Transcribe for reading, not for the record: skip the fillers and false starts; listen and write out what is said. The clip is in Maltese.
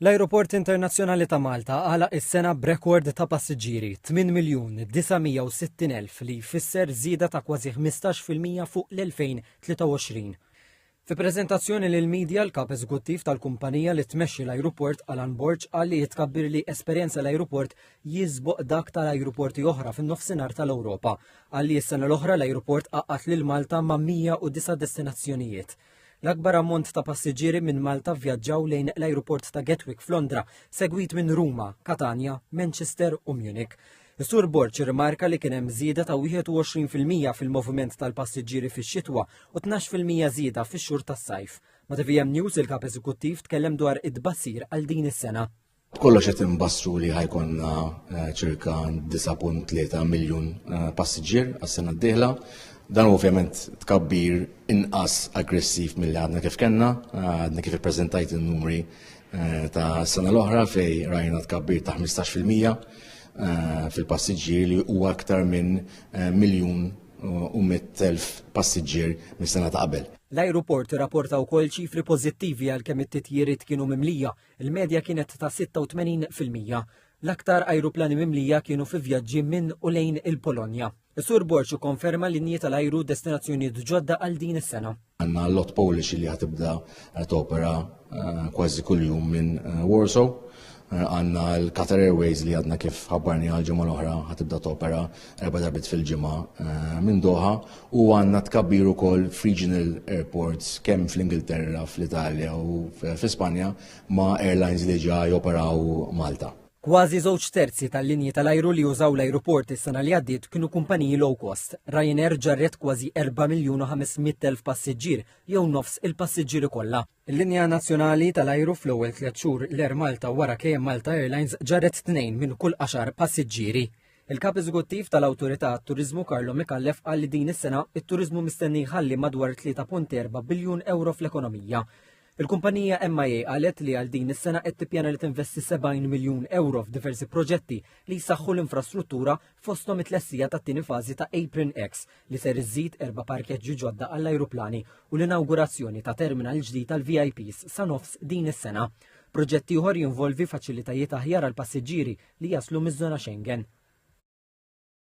L-Ajruport Internazzjonali ta' Malta għala is-sena b'rekord ta' passiġġieri 8,960,000 li jfisser żieda ta' kważi 15% fuq l-2023. Fi preżentazzjoni lil media l-kap eżekuttiv tal-kumpanija li tmexxi l-ajruport Alan Borg qal li jitkabbir li esperjenza l-ajruport jiżboq dak tal-ajruporti oħra fin-nofsinhar tal-Ewropa. Qal li s-sena l-oħra l-ajruport qaqqat lil Malta ma' 109 destinazzjonijiet. L-akbar ammont ta' passiġġieri minn Malta vjaġġaw lejn l-ajruport ta' Gatwick f'Londra, segwit minn Ruma, Catania, Manchester u Munich. Is-Sur Borg irrimarka li kien hemm żieda ta' 21% fil-moviment tal-passiġġieri fix-xitwa u 12% żieda fix-xhur tas-sajf. Ma' TVM News il-kap eżekuttiv tkellem dwar id-tbassir għal din is-sena. Kollox qed inbassru li ħajkonna ċirka 9.3 miljun passiġġier għas-sena d-dieħla. Dan ovvjament tkabbir inqas aggressiv mill għadna kif kellna, għadna kif ippreżentajt in-numri ta' sena l-oħra fej rajna tkabbir ta' 15% fil-passiġġier li huwa aktar minn 1,100,000 passiġġier mis-sena ta' qabel. L-ajruport irrapporta wkoll ċifri pożittivi għalkemm it-titjiriet kienu mimlija, il-medja kienet ta' 86%. L-aktar ajruplani mimlija kienu fi vjaġġi minn u lejn il-Polonja. Is-Sur Borg konferma l-linji tal-ajru destinazzjonijiet ġodda għal din is-sena. Għandna l-lot Polish li ħatibda topera kważi kuljum minn Warsaw. Għandna l-Qatar Airways li għadna kif ħabbarni għal-ġimgħa l-oħra ħatibda topera 4 darbit fil-ġimgħa minn Doha u għandna tkabbir ukoll f'regional airports kemm fl-Ingilterra, fl-Italja u fl-Ispanja ma' airlines li ġa joperaw Malta. Kważi żewġ terzi tal-linji tal-ajru li jużaw l-ajruport is-sena li għaddiet kienu kumpaniji low cost. Ryanair ġarret kważi 4,500,000 passiġġier jew nofs il-passiġġieri kollha. Il-linja nazzjonali tal-ajru fl-ewwel 3 xhur l-Air Malta wara KM Malta Airlines ġarret 2 minn kull 10 passiġġieri. Il-kap eżekuttiv tal-Awtorità għat-Turiżmu Carlo Micallef qal li din is-sena it-turiżmu mistenni jħalli madwar 3.4 biljun euro fl-ekonomija. Il-kumpanija MIA qalet li għal din is-sena qed tippjana li tinvesti 70 miljun euro f'diversi proġetti li jsaħħu l-infrastruttura fosthom it-tlessija tat-tieni fażi ta' Apron X li ser iżżid 4 parkeġġi ġodda għall-ajruplani u l-inawgurazzjoni ta' terminal ġdid tal-VIPs sa nofs din is-sena. Proġetti ieħor jinvolvi faċilitajiet aħjar għall passiġġieri li jaslu miż-żona Schengen.